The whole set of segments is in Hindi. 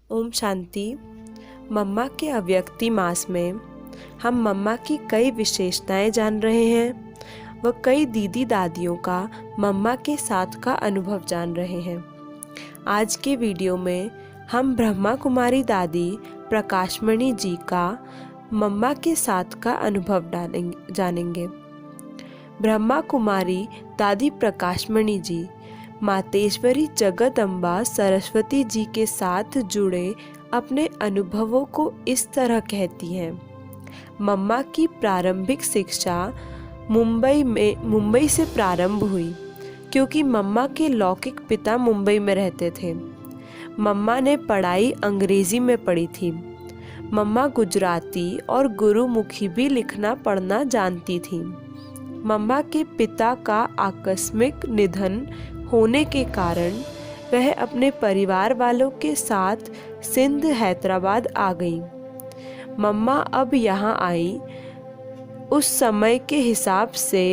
ओम शांति। मम्मा के अव्यक्ति मास में हम मम्मा की कई विशेषताएं जान रहे हैं व कई दीदी दादियों का मम्मा के साथ का अनुभव जान रहे हैं। आज के वीडियो में हम ब्रह्मा कुमारी दादी प्रकाशमणि जी का मम्मा के साथ का अनुभव जानेंगे। ब्रह्मा कुमारी दादी प्रकाशमणि जी मातेश्वरी जगदम्बा सरस्वती जी के साथ जुड़े अपने अनुभवों को इस तरह कहती हैं। मम्मा की प्रारंभिक शिक्षा मुंबई से प्रारंभ हुई, क्योंकि मम्मा के लौकिक पिता मुंबई में रहते थे। मम्मा ने पढ़ाई अंग्रेजी में पढ़ी थी। मम्मा गुजराती और गुरुमुखी भी लिखना पढ़ना जानती थी। मम्मा के पिता का आकस्मिक निधन होने के कारण वह अपने परिवार वालों के साथ सिंध हैदराबाद आ गई। मम्मा अब यहाँ आई। उस समय के हिसाब से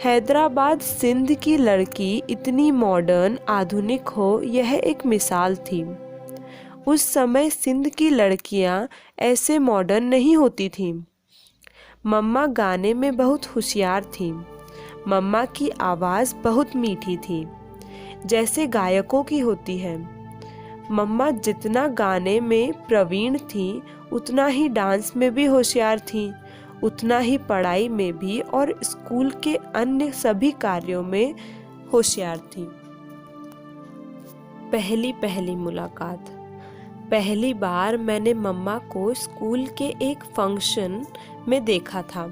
हैदराबाद सिंध की लड़की इतनी मॉडर्न आधुनिक हो, यह एक मिसाल थी। उस समय सिंध की लड़कियाँ ऐसे मॉडर्न नहीं होती थीं। मम्मा गाने में बहुत होशियार थी। मम्मा की आवाज़ बहुत मीठी थी, जैसे गायकों की होती है। मम्मा जितना गाने में प्रवीण थी, उतना ही डांस में भी होशियार थी, उतना ही पढ़ाई में भी और स्कूल के अन्य सभी कार्यों में होशियार थी। पहली मुलाकात। पहली बार मैंने मम्मा को स्कूल के एक फंक्शन में देखा था।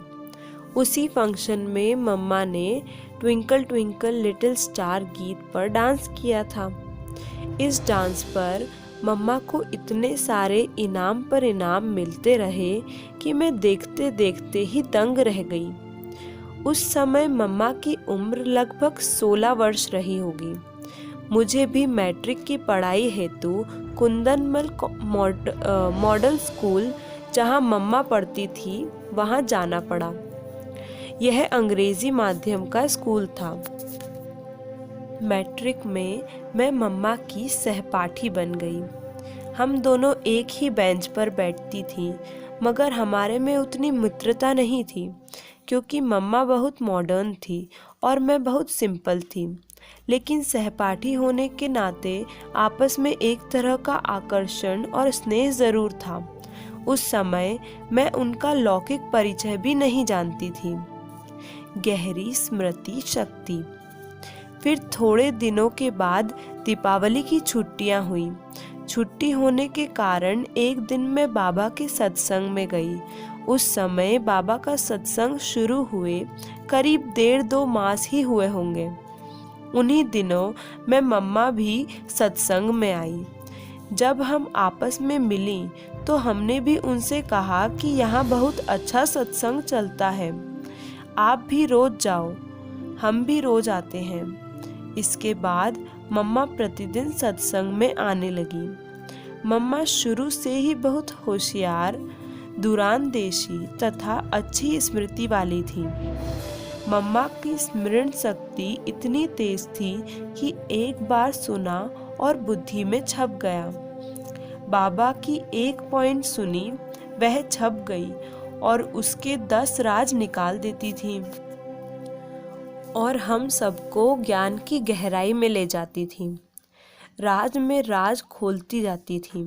उसी फंक्शन में मम्मा ने ट्विंकल ट्विंकल लिटिल स्टार गीत पर डांस किया था। इस डांस पर मम्मा को इतने सारे इनाम पर इनाम मिलते रहे कि मैं देखते देखते ही दंग रह गई। उस समय मम्मा की उम्र लगभग 16 वर्ष रही होगी। मुझे भी मैट्रिक की पढ़ाई हेतु कुंदनमल मॉडल स्कूल, जहां मम्मा पढ़ती थी, वहां जाना पड़ा। यह अंग्रेजी माध्यम का स्कूल था। मैट्रिक में मैं मम्मा की सहपाठी बन गई। हम दोनों एक ही बेंच पर बैठती थीं, मगर हमारे में उतनी मित्रता नहीं थी, क्योंकि मम्मा बहुत मॉडर्न थी और मैं बहुत सिंपल थी। लेकिन सहपाठी होने के नाते आपस में एक तरह का आकर्षण और स्नेह जरूर था। उस समय मैं उनका लौकिक परिचय भी नहीं जानती थी। गहरी स्मृति शक्ति। फिर थोड़े दिनों के बाद दीपावली की छुट्टियां हुई। छुट्टी होने के कारण एक दिन मैं बाबा के सत्संग में गई। उस समय बाबा का सत्संग शुरू हुए करीब 1.5-2 मास ही हुए होंगे। उन्हीं दिनों मैं मम्मा भी सत्संग में आई। जब हम आपस में मिली तो हमने भी उनसे कहा कि यहाँ बहुत अच्छा सत्संग चलता है, आप भी रोज जाओ। हम भी रोज आते हैं। इसके बाद मम्मा प्रतिदिन सत्संग में आने लगी। मम्मा शुरू से ही बहुत होशियार, दूरांदेशी तथा अच्छी स्मृति वाली थी। मम्मा की स्मरण शक्ति इतनी तेज थी कि एक बार सुना और बुद्धि में छप गया। बाबा की एक पॉइंट सुनी, वह छप गई और उसके 10 राज निकाल देती थी और हम सबको ज्ञान की गहराई में ले जाती थी। राज में राज खोलती जाती थी।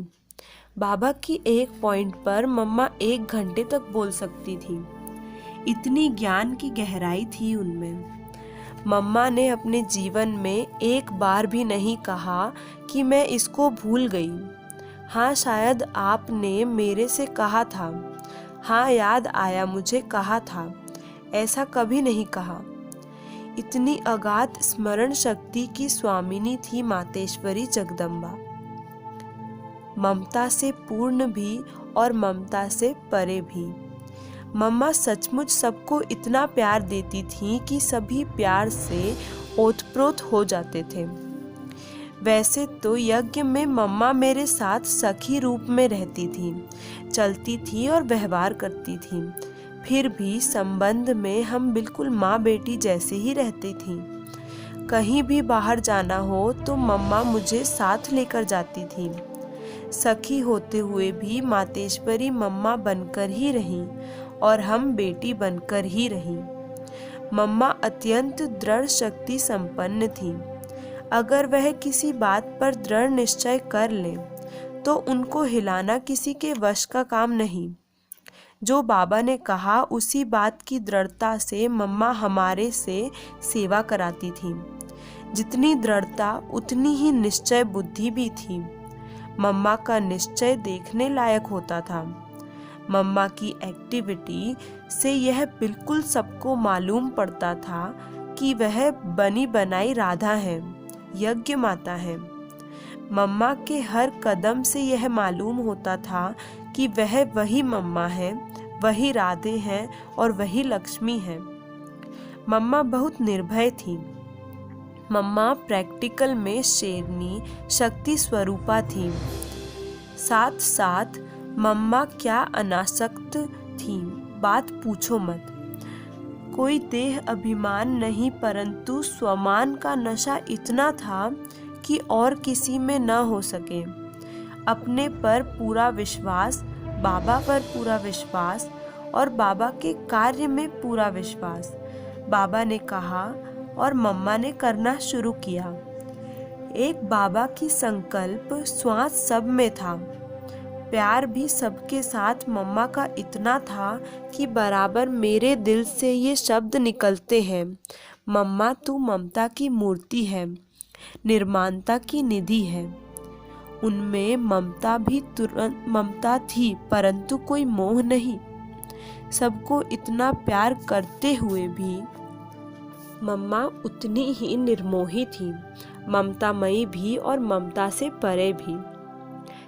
बाबा की एक पॉइंट पर मम्मा 1 घंटे तक बोल सकती थी। इतनी ज्ञान की गहराई थी उनमें। मम्मा ने अपने जीवन में एक बार भी नहीं कहा कि मैं इसको भूल गई। हाँ, शायद आपने मेरे से कहा था, हाँ याद आया, मुझे कहा था, ऐसा कभी नहीं कहा। इतनी अगाध स्मरण शक्ति की स्वामिनी थी मातेश्वरी जगदम्बा। ममता से पूर्ण भी और ममता से परे भी। मम्मा सचमुच सबको इतना प्यार देती थी कि सभी प्यार से ओतप्रोत हो जाते थे। वैसे तो यज्ञ में मम्मा मेरे साथ सखी रूप में रहती थी, चलती थी और व्यवहार करती थी। फिर भी संबंध में हम बिल्कुल माँ बेटी जैसे ही रहती थी। कहीं भी बाहर जाना हो तो मम्मा मुझे साथ लेकर जाती थी। सखी होते हुए भी मातेश्वरी मम्मा बनकर ही रहीं और हम बेटी बनकर ही रहीं। मम्मा अत्यंत दृढ़ शक्ति संपन्न थी। अगर वह किसी बात पर दृढ़ निश्चय कर लें तो उनको हिलाना किसी के वश का काम नहीं। जो बाबा ने कहा उसी बात की दृढ़ता से मम्मा हमारे से सेवा कराती थी। जितनी दृढ़ता उतनी ही निश्चय बुद्धि भी थी। मम्मा का निश्चय देखने लायक होता था। मम्मा की एक्टिविटी से यह बिल्कुल सबको मालूम पड़ता था कि वह बनी बनाई राधा है, यज्ञ माता है। मम्मा के हर कदम से यह मालूम होता था कि वह वही मम्मा है, वही राधे हैं और वही लक्ष्मी है। मम्मा बहुत निर्भय थी। मम्मा प्रैक्टिकल में शेरनी शक्ति स्वरूपा थी। साथ साथ मम्मा क्या अनासक्त थी, बात पूछो मत। कोई देह अभिमान नहीं, परंतु स्वमान का नशा इतना था कि और किसी में न हो सके। अपने पर पूरा विश्वास, बाबा पर पूरा विश्वास और बाबा के कार्य में पूरा विश्वास। बाबा ने कहा और मम्मा ने करना शुरू किया। एक बाबा की संकल्प श्वास सब में था। प्यार भी सबके साथ मम्मा का इतना था कि बराबर मेरे दिल से ये शब्द निकलते हैं, मम्मा तू ममता की मूर्ति है, निर्माणता की निधि है। उनमें ममता भी तुरंत ममता थी, परंतु कोई मोह नहीं। सबको इतना प्यार करते हुए भी मम्मा उतनी ही निर्मोही थी, ममतामयी भी और ममता से परे भी।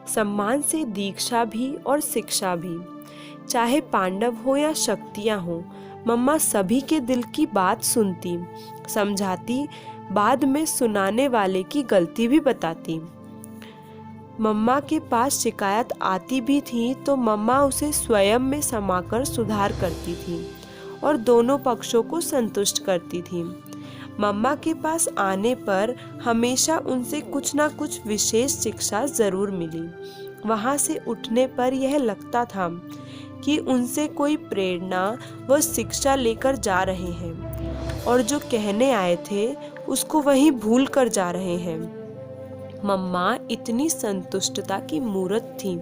सम्मान से दीक्षा भी और शिक्षा भी। चाहे पांडव हो या शक्तियाँ हो, मम्मा सभी के दिल की बात सुनती, समझाती, बाद में सुनाने वाले की गलती भी बताती। मम्मा के पास शिकायत आती भी थी तो मम्मा उसे स्वयं में समाकर सुधार करती थी और दोनों पक्षों को संतुष्ट करती थी। मम्मा के पास आने पर हमेशा उनसे कुछ ना कुछ विशेष शिक्षा जरूर मिली। वहाँ से उठने पर यह लगता था कि उनसे कोई प्रेरणा व शिक्षा लेकर जा रहे हैं और जो कहने आए थे उसको वहीं भूल कर जा रहे हैं। मम्मा इतनी संतुष्टता की मूर्त थी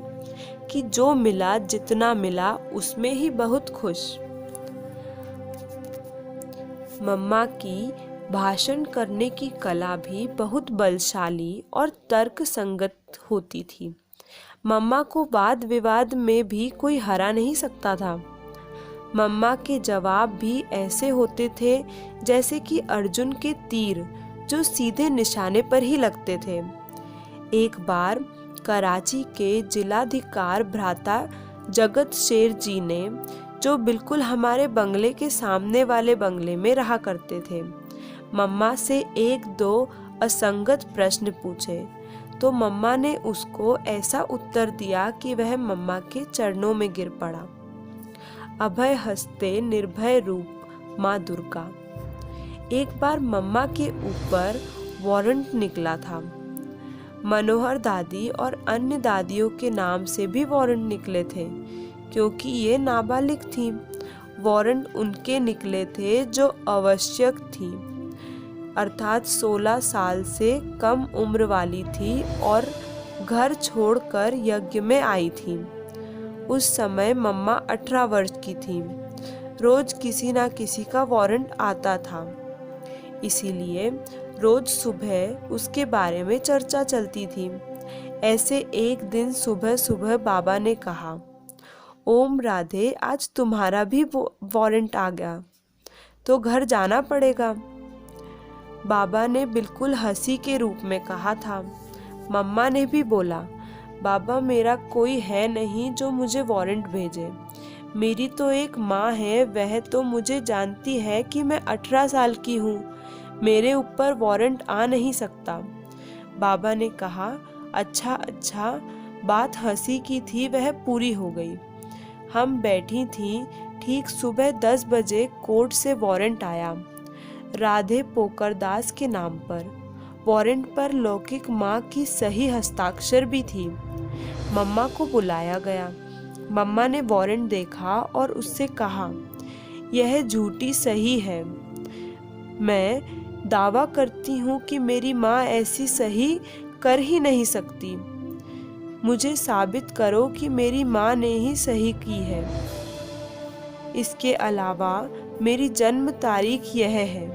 कि जो मिला, जितना मिला, उसमें ही बहुत खुश। मम्मा की भाषण करने की कला भी बहुत बलशाली और तर्क संगत होती थी। मम्मा को वाद विवाद में भी कोई हरा नहीं सकता था। मम्मा के जवाब भी ऐसे होते थे जैसे कि अर्जुन के तीर, जो सीधे निशाने पर ही लगते थे। एक बार कराची के जिलाधिकार भ्राता जगत शेर जी ने, जो बिल्कुल हमारे बंगले के सामने वाले बंगले में रहा करते थे, मम्मा से एक दो असंगत प्रश्न पूछे तो मम्मा ने उसको ऐसा उत्तर दिया कि वह मम्मा के चरणों में गिर पड़ा। अभय हस्ते निर्भय रूप माँ दुर्गा। एक बार मम्मा के ऊपर वारंट निकला था। मनोहर दादी और अन्य दादियों के नाम से भी वारंट निकले थे, क्योंकि ये नाबालिग थी। वारंट उनके निकले थे जो आवश्यक थी, अर्थात 16 साल से कम उम्र वाली थी और घर छोड़कर यज्ञ में आई थी। उस समय मम्मा 18 वर्ष की थी। रोज किसी ना किसी का वारंट आता था, इसीलिए रोज सुबह उसके बारे में चर्चा चलती थी। ऐसे एक दिन सुबह सुबह बाबा ने कहा, ओम राधे, आज तुम्हारा भी वारंट आ गया तो घर जाना पड़ेगा। बाबा ने बिल्कुल हंसी के रूप में कहा था। मम्मा ने भी बोला, बाबा मेरा कोई है नहीं जो मुझे वारंट भेजे। मेरी तो एक माँ है, वह तो मुझे जानती है कि मैं 18 साल की हूँ, मेरे ऊपर वारंट आ नहीं सकता। बाबा ने कहा, अच्छा अच्छा, बात हंसी की थी, वह पूरी हो गई। हम बैठी थी, ठीक सुबह 10 बजे कोर्ट से वारंट आया, राधे पोकरदास के नाम पर। वारंट पर लौकिक माँ की सही हस्ताक्षर भी थी। मम्मा को बुलाया गया। मम्मा ने वारंट देखा और उससे कहा, यह झूठी सही है। मैं दावा करती हूँ कि मेरी माँ ऐसी सही कर ही नहीं सकती। मुझे साबित करो कि मेरी माँ ने ही सही की है। इसके अलावा मेरी जन्म तारीख यह है।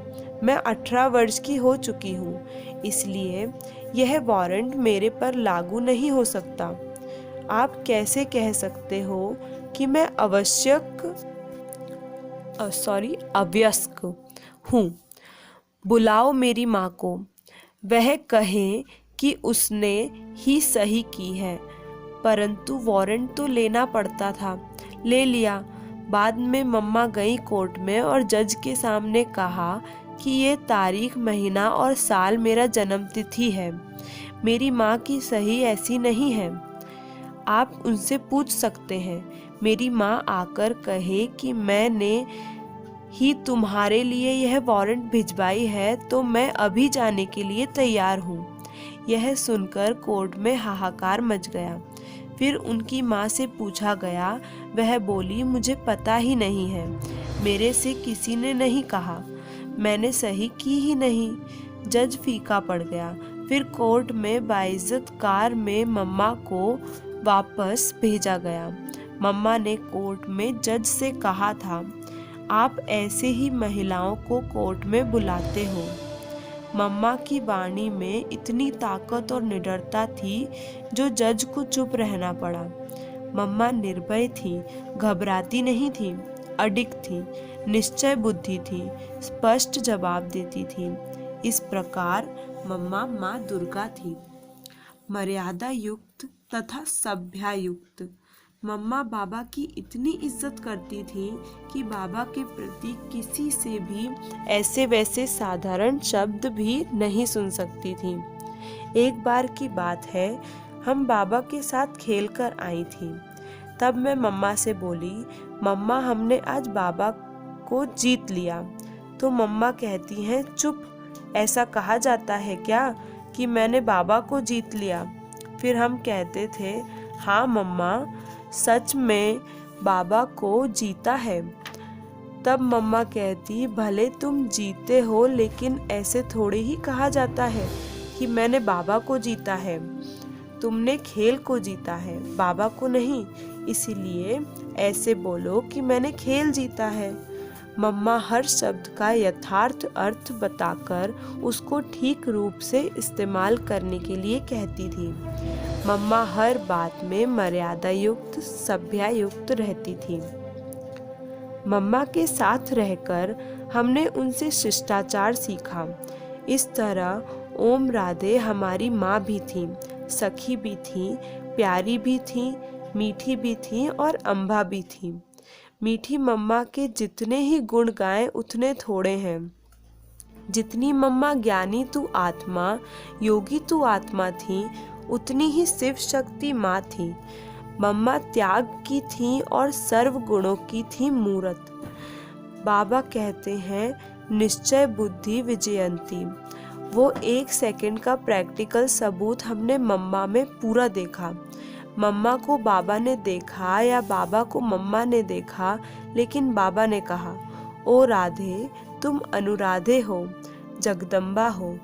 मैं 18 वर्ष की हो चुकी हूँ, इसलिए यह वारंट मेरे पर लागू नहीं हो सकता। आप कैसे कह सकते हो कि मैं अवयस्क हूँ? बुलाओ मेरी माँ को, वह कहे कि उसने ही सही की है। परंतु वारंट तो लेना पड़ता था, ले लिया। बाद में मम्मा गई कोर्ट में और जज के सामने कहा कि ये तारीख, महीना और साल मेरा जन्मतिथि है। मेरी माँ की सही ऐसी नहीं है। आप उनसे पूछ सकते हैं। मेरी माँ आकर कहे कि मैंने ही तुम्हारे लिए यह वारंट भिजवाई है तो मैं अभी जाने के लिए तैयार हूँ। यह सुनकर कोर्ट में हाहाकार मच गया। फिर उनकी माँ से पूछा गया। वह बोली, मुझे पता ही नहीं है, मेरे से किसी ने नहीं कहा, मैंने सही की ही नहीं। जज फीका पड़ गया। फिर कोर्ट में बाइज्जत कार में मम्मा को वापस भेजा गया। मम्मा ने कोर्ट में जज से कहा था, आप ऐसे ही महिलाओं को कोर्ट में बुलाते हो। मम्मा की वाणी में इतनी ताकत और निडरता थी जो जज को चुप रहना पड़ा। मम्मा निर्भय थी, घबराती नहीं थी, अडिग थी, निश्चय बुद्धि थी, स्पष्ट जवाब देती थी। इस प्रकार मम्मा माँ दुर्गा थी, मर्यादा युक्त तथा सभ्यायुक्त। मम्मा बाबा की इतनी इज्जत करती थी कि बाबा के प्रति किसी से भी ऐसे वैसे साधारण शब्द भी नहीं सुन सकती थी। एक बार की बात है, हम बाबा के साथ खेल कर आई थी। तब मैं मम्मा से बोली, मम्मा हमने आज बाबा को जीत लिया। तो मम्मा कहती हैं, चुप, ऐसा कहा जाता है क्या कि मैंने बाबा को जीत लिया? फिर हम कहते थे, हाँ मम्मा, सच में बाबा को जीता है। तब मम्मा कहती, भले तुम जीते हो, लेकिन ऐसे थोड़े ही कहा जाता है कि मैंने बाबा को जीता है। तुमने खेल को जीता है, बाबा को नहीं। इसीलिए ऐसे बोलो कि मैंने खेल जीता है। मम्मा हर शब्द का यथार्थ अर्थ बताकर उसको ठीक रूप से इस्तेमाल करने के लिए कहती थी। मम्मा हर बात में मर्यादा युक्त, सभ्यायुक्त रहती थी। मम्मा के साथ रहकर हमने उनसे शिष्टाचार सीखा। इस तरह ओम राधे हमारी माँ भी थी, सखी भी थी, प्यारी भी थी, मीठी भी थी और अम्बा भी थी। मीठी मम्मा के जितने ही गुण गाएं उतने थोड़े हैं। जितनी मम्मा ज्ञानी तू आत्मा, योगी तू आत्मा थी, उतनी ही शिव शक्ति माँ थी। मम्मा त्याग की थी और सर्व गुणों की थी मूरत। बाबा कहते हैं, निश्चय बुद्धि विजयंती। वो 1 सेकंड का प्रैक्टिकल सबूत हमने मम्मा में पूरा देखा। मम्मा को बाबा ने देखा या बाबा को मम्मा ने देखा, लेकिन बाबा ने कहा, ओ राधे, तुम अनुराधे हो, जगदम्बा हो।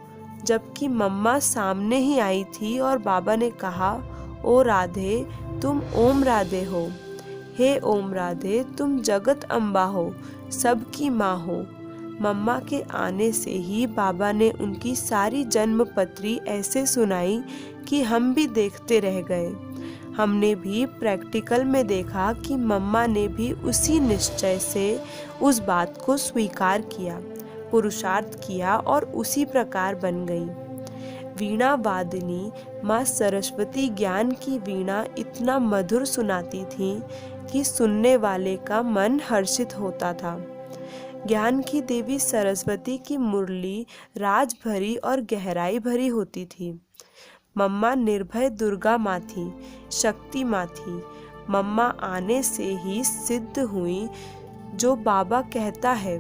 जबकि मम्मा सामने ही आई थी और बाबा ने कहा, ओ राधे, तुम ओम राधे हो। हे ओम राधे, तुम जगत अम्बा हो, सबकी माँ हो। मम्मा के आने से ही बाबा ने उनकी सारी जन्म पत्री ऐसे सुनाई कि हम भी देखते रह गए। हमने भी प्रैक्टिकल में देखा कि मम्मा ने भी उसी निश्चय से उस बात को स्वीकार किया, पुरुषार्थ किया और उसी प्रकार बन गई। वीणा वादिनी माँ सरस्वती ज्ञान की वीणा इतना मधुर सुनाती थी कि सुनने वाले का मन हर्षित होता था। ज्ञान की देवी सरस्वती की मुरली राज भरी और गहराई भरी होती थी। मम्मा निर्भय दुर्गा माँ थी, शक्ति माँ थी। मम्मा आने से ही सिद्ध हुई, जो बाबा कहता है,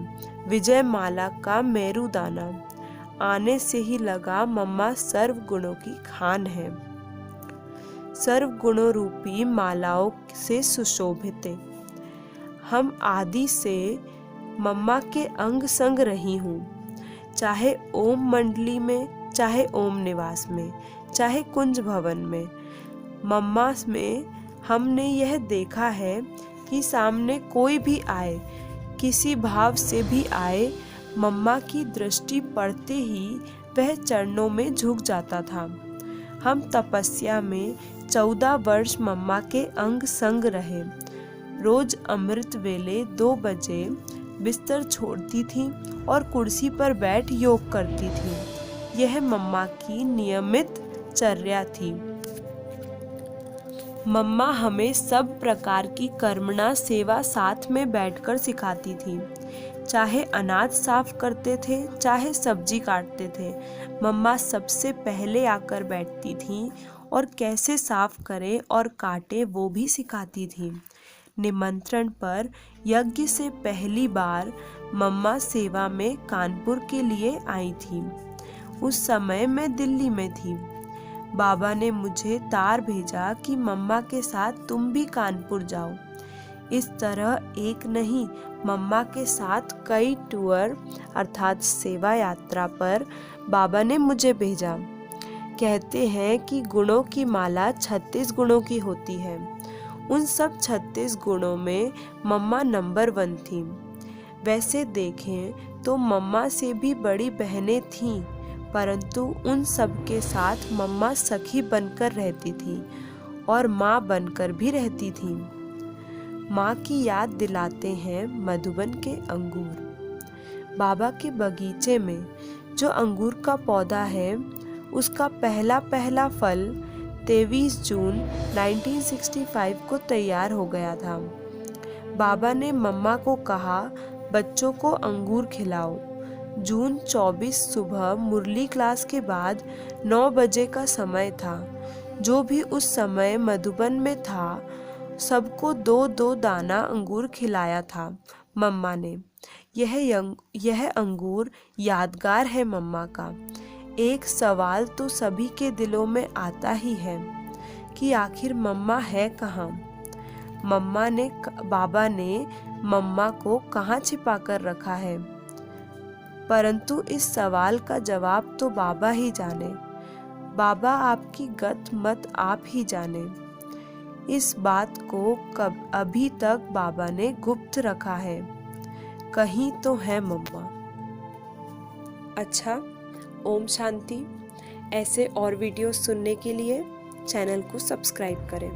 विजय माला का मेरुदाना। आने से ही लगा मम्मा सर्व गुणों की खान है, सर्व गुणों रूपी मालाओं से सुशोभित। हम आदि से मम्मा के अंग संग रही हूँ, चाहे ओम मंडली में, चाहे ओम निवास में, चाहे कुंज भवन में। मम्मा में हमने यह देखा है कि सामने कोई भी आए, किसी भाव से भी आए, मम्मा की दृष्टि पड़ते ही वह चरणों में झुक जाता था। हम तपस्या में 14 वर्ष मम्मा के अंग संग रहे। रोज अमृत वेले 2 बजे बिस्तर छोड़ती थी और कुर्सी पर बैठ योग करती थी। यह मम्मा की नियमित चर्या थी। मम्मा हमें सब प्रकार की कर्मणा सेवा साथ में बैठकर सिखाती थी। चाहे अनाज साफ करते थे, चाहे सब्जी काटते थे, मम्मा सबसे पहले आकर बैठती थी और कैसे साफ करें और काटे वो भी सिखाती थी। निमंत्रण पर यज्ञ से पहली बार मम्मा सेवा में कानपुर के लिए आई थी। उस समय मैं दिल्ली में थी। बाबा ने मुझे तार भेजा कि मम्मा के साथ तुम भी कानपुर जाओ। इस तरह एक नहीं, मम्मा के साथ कई टूर अर्थात सेवा यात्रा पर बाबा ने मुझे भेजा। कहते हैं कि गुणों की माला 36 गुणों की होती है। उन सब 36 गुणों में मम्मा नंबर 1 थी। वैसे देखें तो मम्मा से भी बड़ी बहनें थीं, परंतु उन सब के साथ मम्मा सखी बनकर रहती थी और माँ बनकर भी रहती थी। माँ की याद दिलाते हैं मधुबन के अंगूर। बाबा के बगीचे में जो अंगूर का पौधा है, उसका पहला पहला फल 23 जून 1965 को तैयार हो गया था। बाबा ने मम्मा को कहा, बच्चों को अंगूर खिलाओ। जून 24 सुबह मुरली क्लास के बाद 9 बजे का समय था। जो भी उस समय मधुबन में था, सबको 2-2 दाना अंगूर खिलाया था मम्मा ने। यह अंगूर यादगार है मम्मा का। एक सवाल तो सभी के दिलों में आता ही है कि आखिर मम्मा है कहाँ। बाबा ने मम्मा को कहाँ छिपा कर रखा है, परंतु इस सवाल का जवाब तो बाबा ही जाने। बाबा आपकी गत मत आप ही जाने। इस बात को अभी तक बाबा ने गुप्त रखा है। कहीं तो है मम्मा। अच्छा, ओम शांति। ऐसे और वीडियो सुनने के लिए चैनल को सब्सक्राइब करें।